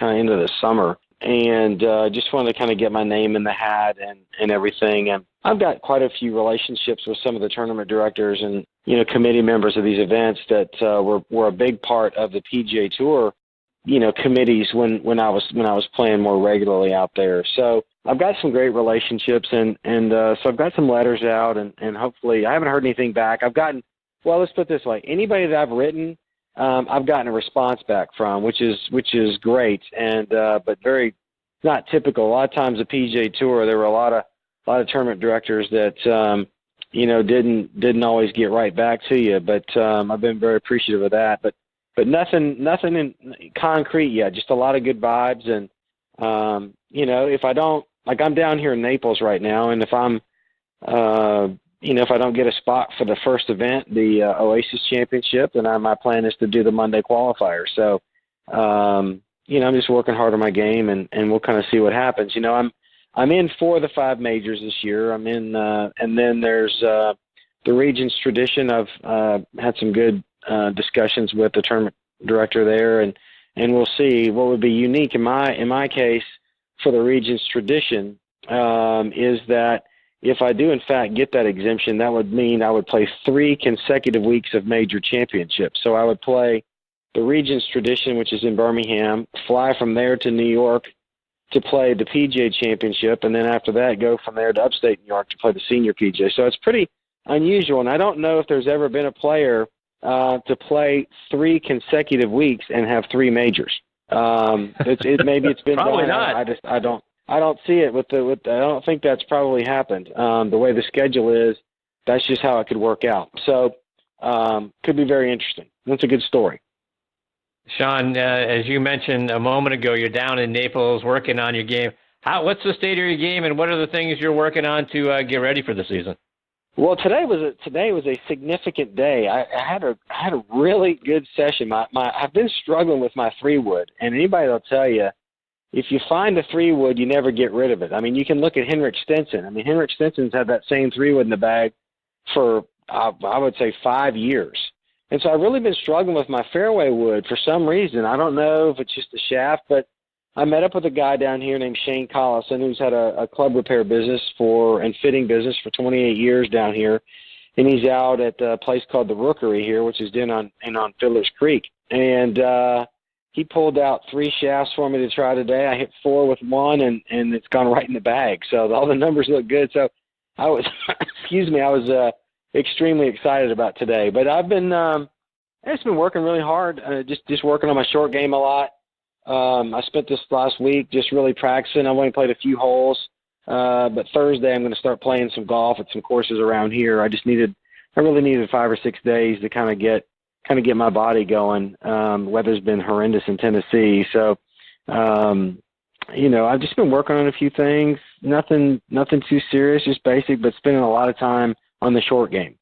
the summer, and just wanted to kind of get my name in the hat and everything. And I've got quite a few relationships with some of the tournament directors and, committee members of these events that were a big part of the PGA Tour committees when I was playing more regularly out there. So I've got some great relationships, and so I've got some letters out, and hopefully I haven't heard anything back. Let's put it this way: anybody that I've written, I've gotten a response back from, which is great, and but very not typical. A lot of times the PGA Tour, there were a lot of tournament directors that didn't always get right back to you, but I've been very appreciative of that. But nothing in concrete yet. Just a lot of good vibes, and if I don't, like, I'm down here in Naples right now, and if I'm if I don't get a spot for the first event, the Oasis Championship, then my plan is to do the Monday qualifier. So, I'm just working hard on my game, and we'll kind of see what happens. I'm in 4 of the 5 majors this year. I'm in, and then there's the Regents tradition. I've had some good discussions with the tournament director there, and we'll see. What would be unique in my case for the Regents tradition is that if I do in fact get that exemption, that would mean I would play 3 consecutive weeks of major championships. So I would play the Regents tradition, which is in Birmingham, fly from there to New York to play the PGA Championship, and then after that go from there to upstate New York to play the senior PGA. So it's pretty unusual, and I don't know if there's ever been a player to play 3 consecutive weeks and have 3 majors. Maybe it's been probably done. not. I don't see it I don't think that's probably happened. The way the schedule is, that's just how it could work out. So could be very interesting. That's a good story. Shaun, as you mentioned a moment ago, you're down in Naples working on your game. What's the state of your game, and what are the things you're working on to get ready for the season? Well, today was a significant day. I had a really good session. I've been struggling with my 3-wood, and anybody will tell you, if you find a 3-wood, you never get rid of it. I mean, you can look at Henrik Stenson. I mean, Henrik Stenson's had that same 3-wood in the bag for I would say 5 years. And so I've really been struggling with my fairway wood for some reason. I don't know if it's just the shaft, but I met up with a guy down here named Shane Collison, who's had a club repair business and fitting business for 28 years down here. And he's out at a place called the Rookery here, which is in on Fiddler's Creek. And he pulled out 3 shafts for me to try today. I hit 4 with 1, and it's gone right in the bag. So all the numbers look good. So I was, I was extremely excited about today. But I've been working really hard, just working on my short game a lot. I spent this last week just really practicing. I've only played a few holes, but Thursday I'm going to start playing some golf at some courses around here. I really needed 5 or 6 days to kind of get my body going. Weather's been horrendous in Tennessee, so I've just been working on a few things. Nothing too serious, just basic, but spending a lot of time on the short game.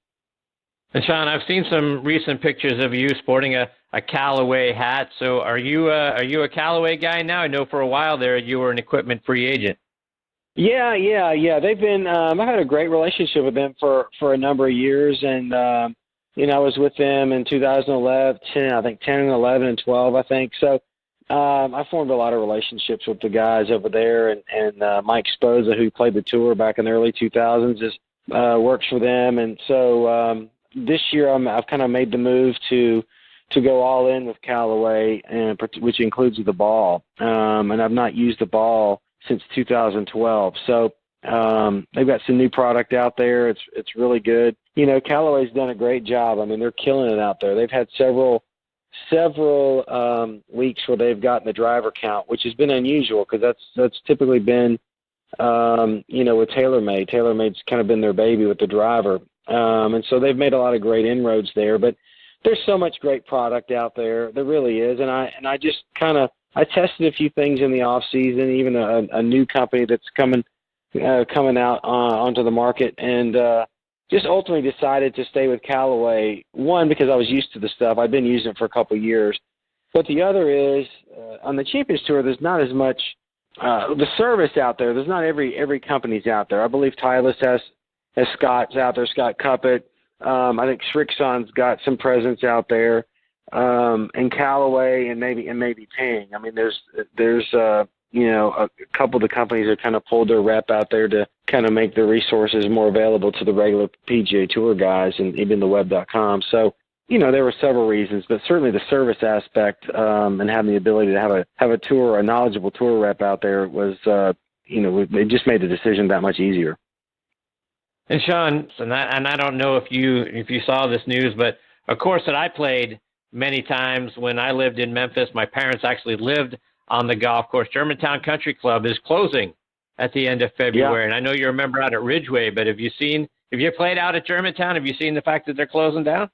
And Shaun, I've seen some recent pictures of you sporting a Callaway hat. So are you a Callaway guy now? I know for a while there you were an equipment free agent. Yeah. They've been. I've had a great relationship with them for a number of years, and I was with them in 2011, 10 and 11 and 12, I think. So I formed a lot of relationships with the guys over there, and Mike Sposa, who played the tour back in the early 2000s, works for them, and so. This year, I've kind of made the move to go all in with Callaway, which includes the ball. And I've not used the ball since 2012. So they've got some new product out there. It's really good. Callaway's done a great job. I mean, they're killing it out there. They've had several weeks where they've gotten the driver count, which has been unusual because that's typically been with TaylorMade. TaylorMade's kind of been their baby with the driver. And so they've made a lot of great inroads there, but there's so much great product out there. There really is. And I just I tested a few things in the off season, even a new company that's coming out onto the market, and just ultimately decided to stay with Callaway. One, because I was used to the stuff. I've been using it for a couple of years. But the other is on the Champions Tour, there's not as much the service out there. There's not every company's out there. I believe Titleist has Scott's out there, Scott Cuppett. I think Srixon's got some presence out there, and Callaway and maybe Ping. I mean, there's a couple of the companies that kind of pulled their rep out there to kind of make the resources more available to the regular PGA Tour guys and even the web.com. So, there were several reasons, but certainly the service aspect and having the ability to have a tour, a knowledgeable tour rep out there was it just made the decision that much easier. And Shaun, and I don't know if you saw this news, but a course that I played many times when I lived in Memphis, my parents actually lived on the golf course. Germantown Country Club is closing at the end of February. And I know you're a member out at Ridgeway, but have you played out at Germantown? Have you seen the fact that they're closing down?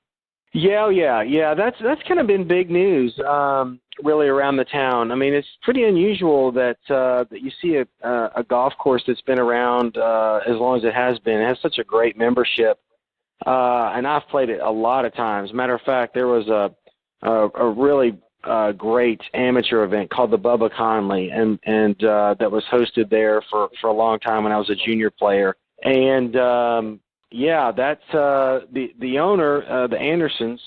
Yeah. That's kind of been big news, really, around the town. I mean, it's pretty unusual that you see a golf course that's been around as long as it has been. It has such a great membership, and I've played it a lot of times. Matter of fact, there was a really great amateur event called the Bubba Conley, and that was hosted there for a long time when I was a junior player. And that's the owner, the Andersons.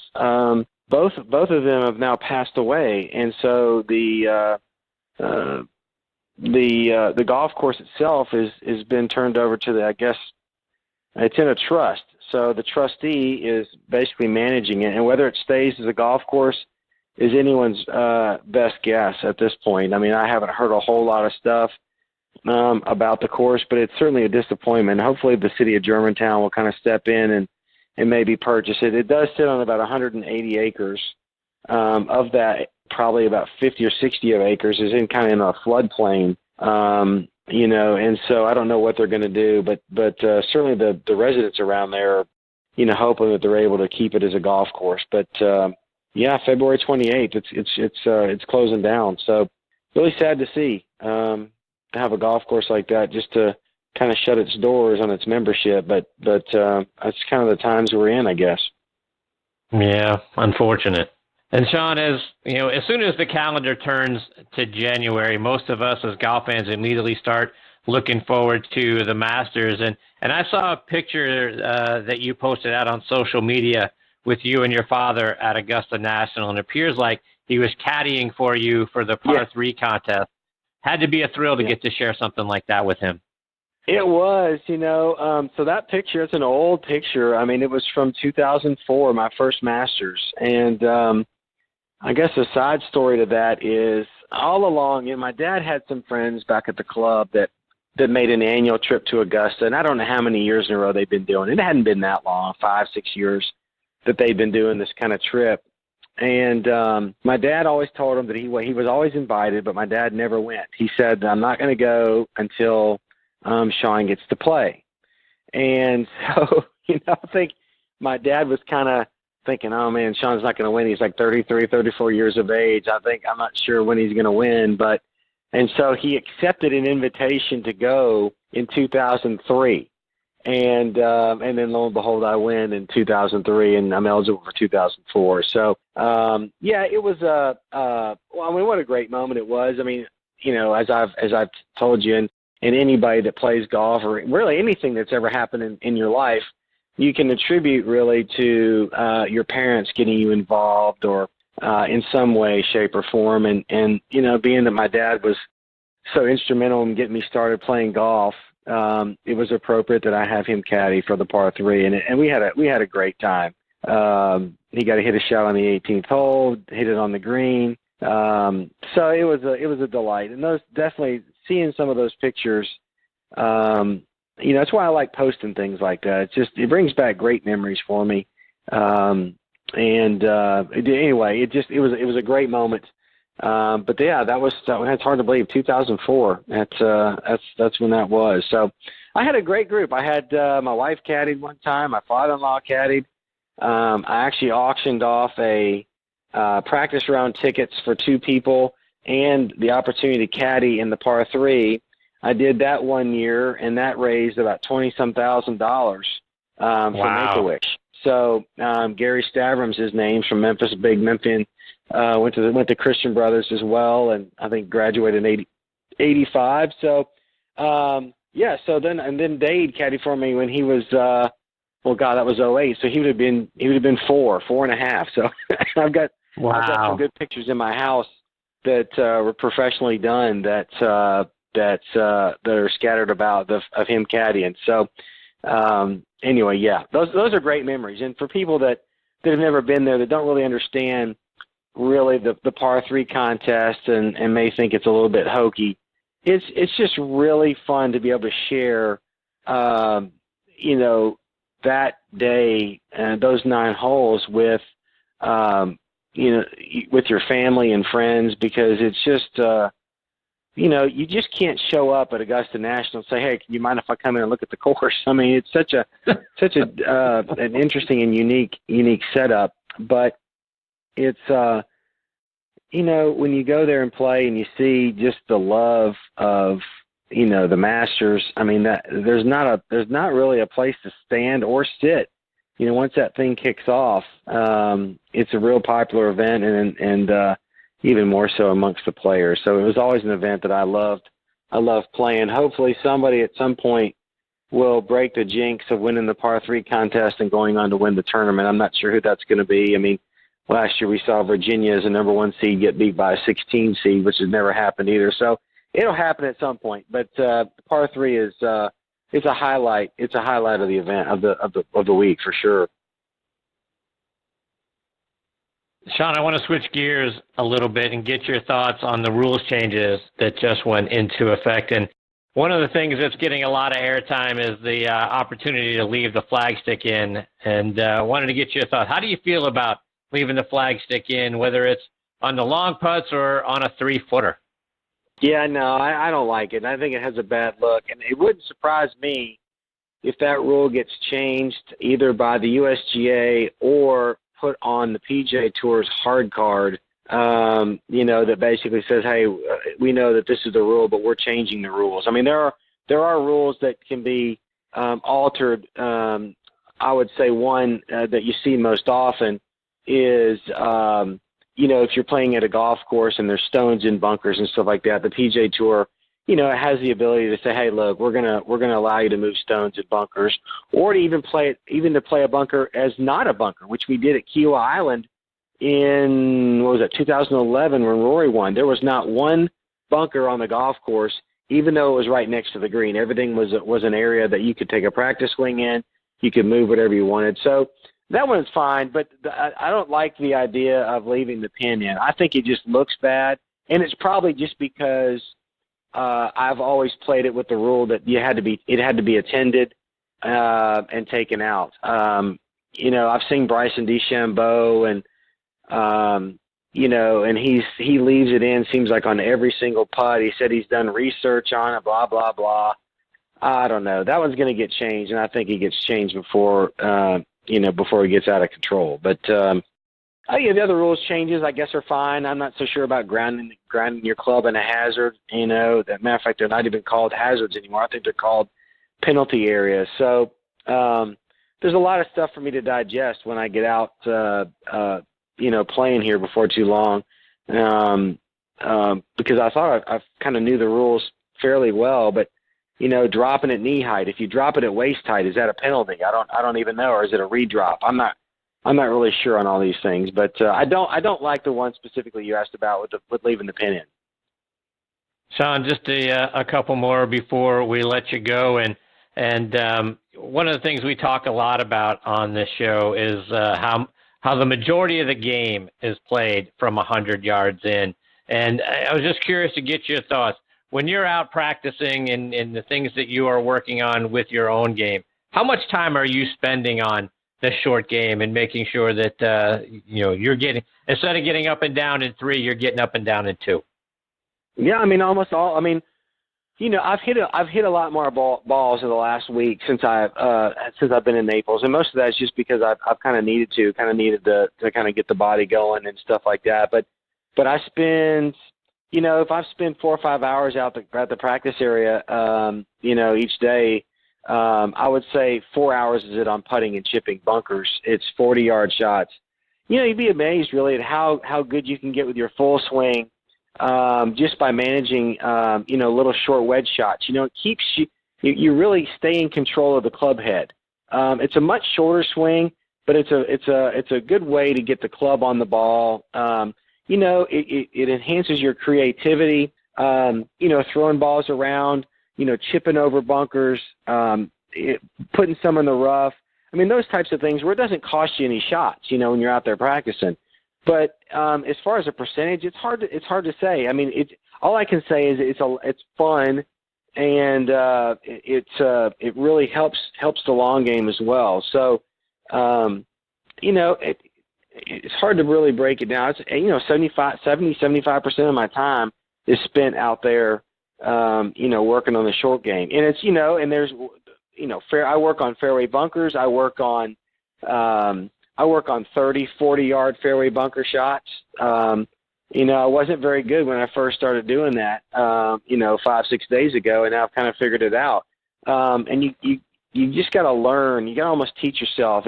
Both of them have now passed away, and so the golf course itself has been turned over to I guess it's in a trust. So the trustee is basically managing it, and whether it stays as a golf course is anyone's best guess at this point. I mean, I haven't heard a whole lot of stuff about the course, but it's certainly a disappointment. Hopefully the city of Germantown will kind of step in and maybe purchase it. It does sit on about 180 acres. Of that, probably about 50 or 60 of acres is in kind of in a floodplain, and so I don't know what they're going to do, but certainly the residents around there are, hoping that they're able to keep it as a golf course. But February 28th, it's closing down. So really sad to see to have a golf course like that just to kind of shut its doors on its membership. But that's kind of the times we're in, I guess. Yeah, unfortunate. And Shaun, as soon as the calendar turns to January, most of us as golf fans immediately start looking forward to the Masters. And I saw a picture that you posted out on social media with you and your father at Augusta National, and it appears like he was caddying for you for the par 3 contest. Had to be a thrill to get to share something like that with him. It was, so that picture, it's an old picture. I mean, it was from 2004, my first Masters. And I guess a side story to that is all along, my dad had some friends back at the club that made an annual trip to Augusta. And I don't know how many years in a row they've been doing it. It hadn't been that long, 5-6 years that they've been doing this kind of trip. And my dad always told him that he was always invited, but my dad never went. He said, I'm not going to go until Shaun gets to play. And so, I think my dad was kind of thinking, oh, man, Shaun's not going to win. He's like 33, 34 years of age. I'm not sure when he's going to win. And so he accepted an invitation to go in 2003. And then lo and behold, I win in 2003, and I'm eligible for 2004. So, it was what a great moment it was. I mean, as I've told you, and anybody that plays golf or really anything that's ever happened in your life, you can attribute really to your parents getting you involved or in some way, shape, or form. And being that my dad was so instrumental in getting me started playing golf, it was appropriate that I have him caddy for the par 3, and we had a great time. He got to hit a shot on the 18th hole, hit it on the green. So it was a delight, and those definitely seeing some of those pictures. That's why I like posting things like that. It brings back great memories for me. It was a great moment. But yeah, that's hard to believe. 2004. That's when that was. So I had a great group. I had my wife caddied one time. My father-in-law caddied. I actually auctioned off a practice round tickets for 2 people and the opportunity to caddy in the par 3. I did that one year, and that raised about $20,000 for Make-A-Wish. So Gary Stavram's his name, from Memphis, big Memphian. Went to Christian Brothers as well, and I think graduated in 85. So so then Dade caddied for me when he was that was 08. So he would have been 4.5. So I've got some good pictures in my house that were professionally done that are scattered about of him caddying. So those are great memories. And for people that have never been there, that don't really understand really the par 3 contest and may think it's a little bit hokey, it's just really fun to be able to share, that day and those 9 holes with, with your family and friends, because it's just, you just can't show up at Augusta National and say, hey, can you mind if I come in and look at the course? I mean, it's such an interesting and unique setup, but it's, when you go there and play and you see just the love of, the Masters, I mean, that there's not really a place to stand or sit. Once that thing kicks off, it's a real popular event, and even more so amongst the players. So it was always an event that I loved playing. Hopefully somebody at some point will break the jinx of winning the par 3 contest and going on to win the tournament. I'm not sure who that's going to be. I mean, last year we saw Virginia as a number 1 seed get beat by a 16 seed, which has never happened either. So it'll happen at some point. But par 3 is it's a highlight. It's a highlight of the event of the week for sure. Shaun, I want to switch gears a little bit and get your thoughts on the rules changes that just went into effect. And one of the things that's getting a lot of airtime is the opportunity to leave the flagstick in. And wanted to get your thoughts. How do you feel about leaving the flagstick in, whether it's on the long putts or on a 3-footer? Yeah, no, I don't like it. I think it has a bad look. And it wouldn't surprise me if that rule gets changed either by the USGA or put on the PGA Tour's hard card, that basically says, hey, we know that this is the rule, but we're changing the rules. I mean, there are rules that can be altered. I would say one that you see most often is, if you're playing at a golf course and there's stones in bunkers and stuff like that, the PGA Tour, it has the ability to say, hey, look, we're gonna allow you to move stones at bunkers, or to even to play a bunker as not a bunker, which we did at Kiowa Island in 2011 when Rory won. There was not one bunker on the golf course, even though it was right next to the green. Everything was an area that you could take a practice swing in. You could move whatever you wanted. So that one's fine, but I don't like the idea of leaving the pin in. I think it just looks bad, and it's probably just because I've always played it with the rule that it had to be attended and taken out. I've seen Bryson DeChambeau and and he leaves it in, seems like on every single putt. He said he's done research on it, blah, blah, blah. I don't know. That one's going to get changed, and I think it gets changed before it gets out of control. But the other rules changes, I guess, are fine. I'm not so sure about grounding your club in a hazard. That matter of fact, they're not even called hazards anymore. I think they're called penalty areas. So there's a lot of stuff for me to digest when I get out, playing here before too long, because I thought I kind of knew the rules fairly well, but dropping at knee height. If you drop it at waist height, is that a penalty? I don't even know, or is it a redrop? I'm not really sure on all these things, but I don't like the one specifically you asked about with leaving the pin in. Shaun, just a couple more before we let you go, and one of the things we talk a lot about on this show is how the majority of the game is played from 100 yards in, and I was just curious to get your thoughts. When you're out practicing and the things that you are working on with your own game, how much time are you spending on the short game and making sure that you're getting, instead of getting up and down in 3, you're getting up and down in 2? Yeah, I mean, almost all. I mean, I've hit a lot more balls in the last week since I've been in Naples, and most of that is just because I've kind of needed to kind of get the body going and stuff like that. But I spend, if I spend 4 or 5 hours out at the practice area, each day, I would say 4 hours is it on putting and chipping bunkers. It's 40-yard shots. You'd be amazed really at how good you can get with your full swing just by managing, little short wedge shots. It keeps you really stay in control of the club head. It's a much shorter swing, but it's a good way to get the club on the ball. It enhances your creativity, throwing balls around, chipping over bunkers, putting some in the rough. I mean, those types of things where it doesn't cost you any shots, when you're out there practicing. But as far as a percentage, it's hard to say. I mean, all I can say is it's fun, and it really helps the long game as well. So, it's hard to really break it down. It's 75% of my time is spent out there, working on the short game, and it's and there's I work on fairway bunkers. I work on 30, 40-yard fairway bunker shots. I wasn't very good when I first started doing that, 5-6 days ago, and now I've kind of figured it out. And you just got to learn. You got to almost teach yourself.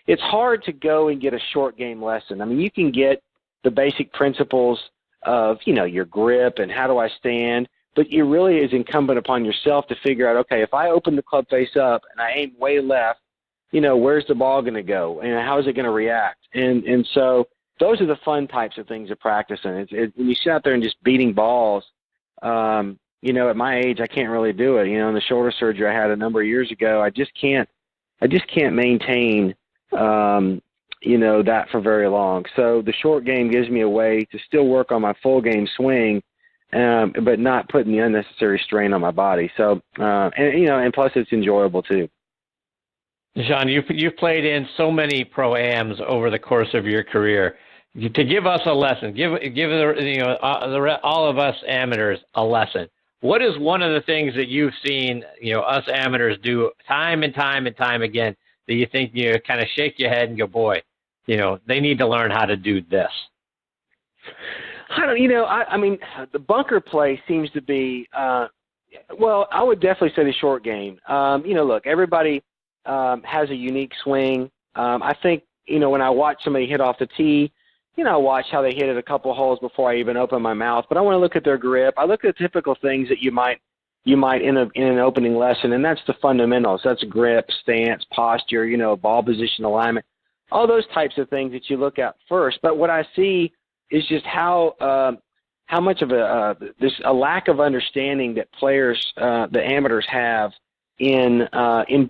It's hard to go and get a short game lesson. I mean, you can get the basic principles of, your grip and how do I stand, but it really is incumbent upon yourself to figure out, okay, if I open the club face up and I aim way left, where's the ball going to go and how is it going to react? And so those are the fun types of things to practice in. When you sit out there and just beating balls, at my age, I can't really do it. In the shoulder surgery I had a number of years ago, I just can't maintain, that for very long. So the short game gives me a way to still work on my full game swing, but not putting the unnecessary strain on my body. So, and plus it's enjoyable too. Shaun, you've played in so many pro-ams over the course of your career. To give us a lesson, give all of us amateurs a lesson. What is one of the things that you've seen, us amateurs do time and time and time again that you think you kind of shake your head and go, boy, they need to learn how to do this? I mean, the bunker play seems to be, I would definitely say the short game. Look, everybody has a unique swing. I think, when I watch somebody hit off the tee, I watch how they hit it a couple of holes before I even open my mouth. But I want to look at their grip. I look at the typical things that you might in an opening lesson, and that's the fundamentals. That's grip, stance, posture, ball position, alignment, all those types of things that you look at first. But what I see is just how much of there's a lack of understanding that players, the amateurs have in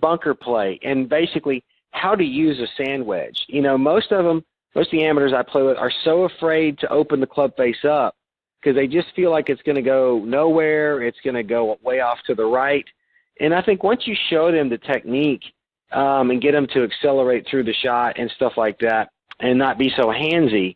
bunker play, and basically how to use a sand wedge. Most of the amateurs I play with are so afraid to open the club face up because they just feel like it's going to go nowhere. It's going to go way off to the right. And I think once you show them the technique and get them to accelerate through the shot and stuff like that and not be so handsy,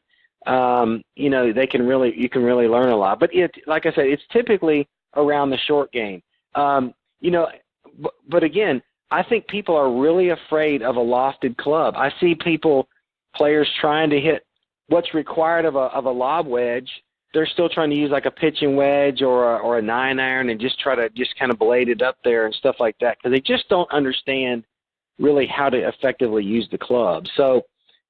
you can really learn a lot. But like I said, it's typically around the short game. But again, I think people are really afraid of a lofted club. I see players trying to hit what's required of a lob wedge. They're still trying to use like a pitching wedge or a 9-iron and just try to kind of blade it up there and stuff like that because they just don't understand really how to effectively use the club. So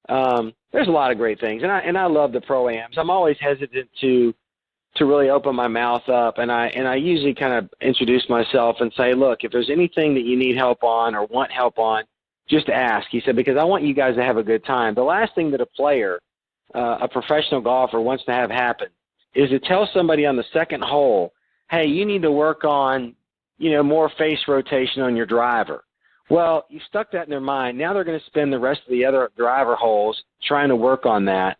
there's a lot of great things, and I love the pro-ams. I'm always hesitant to really open my mouth up, and I usually kind of introduce myself and say, look, if there's anything that you need help on or want help on, just ask. He said, because I want you guys to have a good time. The last thing that a player, a professional golfer, wants to have happen is to tell somebody on the second hole, hey, you need to work on, more face rotation on your driver. Well, you stuck that in their mind. Now they're going to spend the rest of the other driver holes trying to work on that,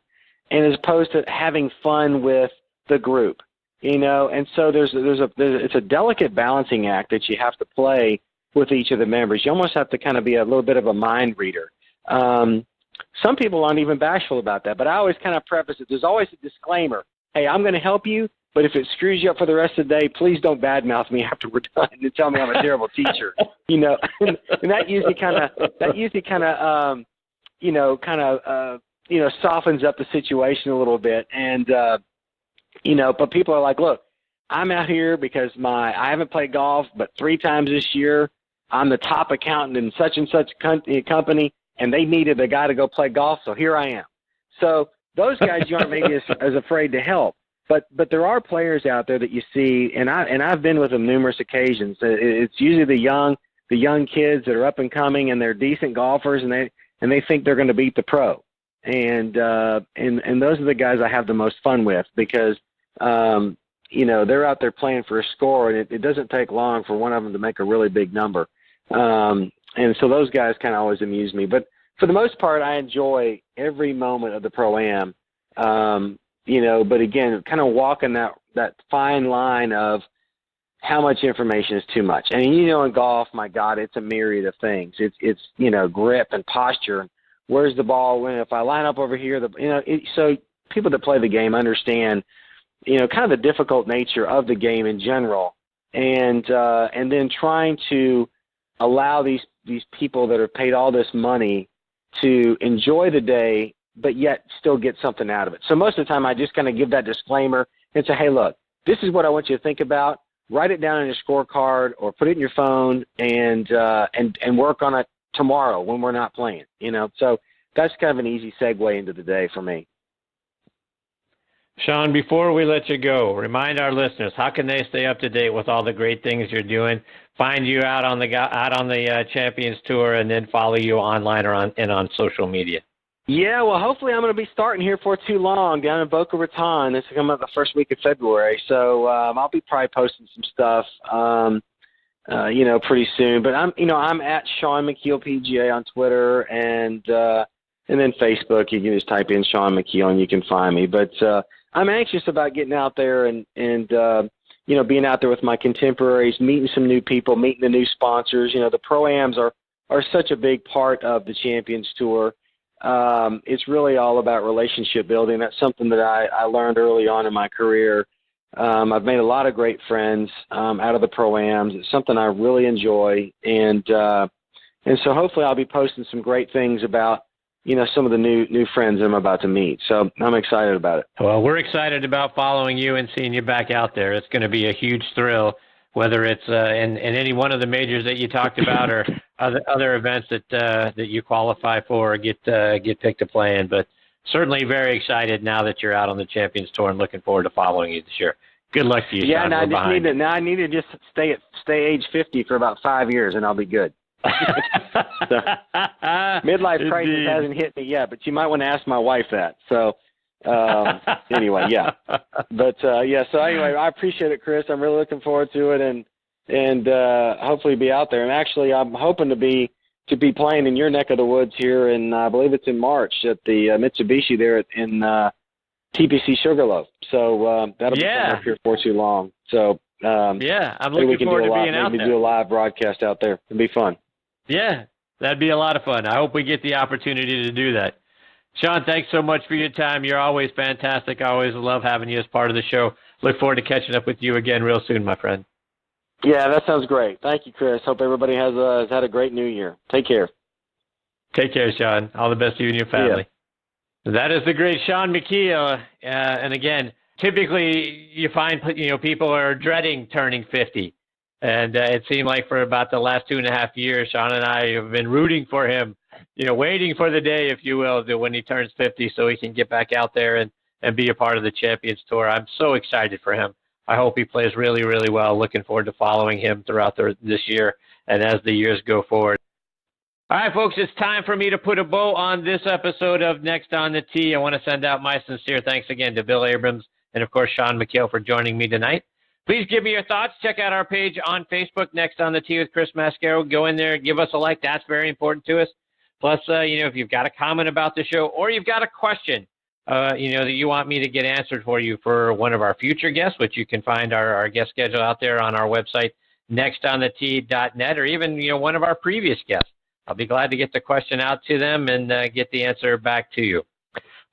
and as opposed to having fun with the group, And so it's a delicate balancing act that you have to play with each of the members. You almost have to kind of be a little bit of a mind reader. Some people aren't even bashful about that, but I always kind of preface it. There's always a disclaimer. Hey, I'm going to help you, but if it screws you up for the rest of the day, please don't badmouth me after we're done and tell me I'm a terrible teacher. And that usually softens up the situation a little bit. And but people are like, look, I'm out here because I haven't played golf but 3 times this year. I'm the top accountant in such and such company, and they needed a guy to go play golf, so here I am. So those guys you aren't maybe as afraid to help. But there are players out there that you see, and I've been with them numerous occasions. It's usually the young kids that are up and coming, and they're decent golfers, and they think they're going to beat the pro. And those are the guys I have the most fun with because they're out there playing for a score, and it doesn't take long for one of them to make a really big number. And so those guys kind of always amuse me. But for the most part, I enjoy every moment of the Pro-Am. But again, kind of walking that that fine line of how much information is too much. And in golf, my God, it's a myriad of things. It's grip and posture. Where's the ball? When if I line up over here, so people that play the game understand, kind of the difficult nature of the game in general, and then trying to allow these people that are paid all this money to enjoy the day, but yet still get something out of it. So most of the time, I just kind of give that disclaimer and say, hey, look, this is what I want you to think about. Write it down on your scorecard or put it in your phone and work on it tomorrow when we're not playing. So that's kind of an easy segue into the day for me. Shaun, before we let you go, remind our listeners, how can they stay up to date with all the great things you're doing, find you out on the Champions Tour, and then follow you online or on social media? Yeah, well, hopefully I'm going to be starting here for too long down in Boca Raton. This is coming up the first week of February, so I'll be probably posting some stuff, pretty soon. But I'm at Shaun Micheel PGA on Twitter and then Facebook. You can just type in Shaun Micheel and you can find me. But I'm anxious about getting out there and being out there with my contemporaries, meeting some new people, meeting the new sponsors. The Pro-Ams are such a big part of the Champions Tour. It's really all about relationship building. That's something that I learned early on in my career. I've made a lot of great friends out of the Pro-Ams. It's something I really enjoy, and so hopefully I'll be posting some great things about some of the new friends I'm about to meet. So I'm excited about it. Well, we're excited about following you and seeing you back out there. It's going to be a huge thrill, whether it's in any one of the majors that you talked about or other events that you qualify for or get picked to play in. But certainly very excited now that you're out on the Champions Tour and looking forward to following you this year. Good luck to you, Yeah, Shaun. I need to just stay age 50 for about 5 years, and I'll be good. So, midlife crisis hasn't hit me yet, but you might want to ask my wife that. So anyway, yeah. But so anyway, I appreciate it, Chris. I'm really looking forward to it, and hopefully be out there. And actually, I'm hoping to be playing in your neck of the woods here, and I believe it's in March at the Mitsubishi there in TPC Sugarloaf. So that'll be coming up here for too long. So I'm looking forward to being out there. Maybe do a live broadcast out there. It'd be fun. Yeah, that'd be a lot of fun. I hope we get the opportunity to do that. Shaun, thanks so much for your time. You're always fantastic. I always love having you as part of the show. Look forward to catching up with you again real soon, my friend. Yeah, that sounds great. Thank you, Chris. Hope everybody has had a great new year. Take care. Take care, Shaun. All the best to you and your family. Yeah. That is the great Shaun Micheel. And again, typically you find people are dreading turning 50. And it seemed like for about the last 2.5 years, Shaun and I have been rooting for him, waiting for the day, if you will, when he turns 50 so he can get back out there and be a part of the Champions Tour. I'm so excited for him. I hope he plays really, really well. Looking forward to following him throughout this year and as the years go forward. All right, folks, it's time for me to put a bow on this episode of Next on the Tee. I want to send out my sincere thanks again to Bill Abrams and, of course, Shaun Micheel for joining me tonight. Please give me your thoughts. Check out our page on Facebook, Next on the Tee with Chris Mascaro. Go in there, give us a like. That's very important to us. Plus, if you've got a comment about the show or you've got a question, that you want me to get answered for you for one of our future guests, which you can find our guest schedule out there on our website, nextonthetee.net, or even, one of our previous guests. I'll be glad to get the question out to them and get the answer back to you.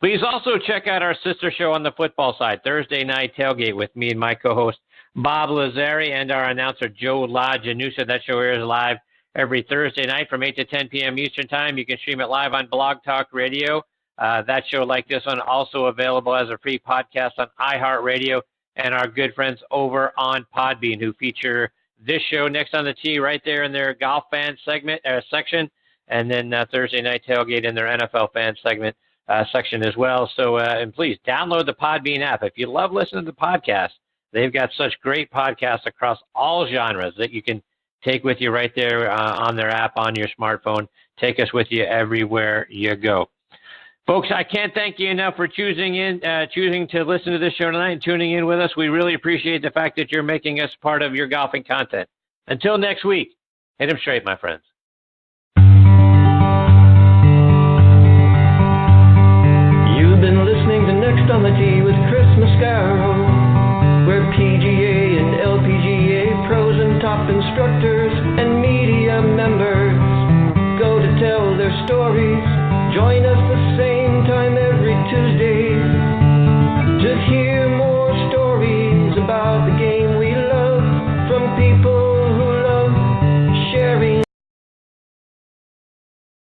Please also check out our sister show on the football side, Thursday Night Tailgate, with me and my co-host, Bob Lazari, and our announcer, Joe LaGenusa. That show airs live every Thursday night from 8 to 10 p.m. Eastern Time. You can stream it live on Blog Talk Radio. That show, like this one, also available as a free podcast on iHeartRadio and our good friends over on Podbean, who feature this show, Next on the Tee, right there in their golf fan section, and then Thursday Night Tailgate in their NFL fan segment section as well. So, and please download the Podbean app. If you love listening to the podcast, they've got such great podcasts across all genres that you can take with you right there on their app on your smartphone. Take us with you everywhere you go. Folks, I can't thank you enough for choosing to listen to this show tonight and tuning in with us. We really appreciate the fact that you're making us part of your golfing content. Until next week, hit 'em straight, my friends. You've been listening to Next on the Tee with Chris Mascaro, where Join us the same time every Tuesday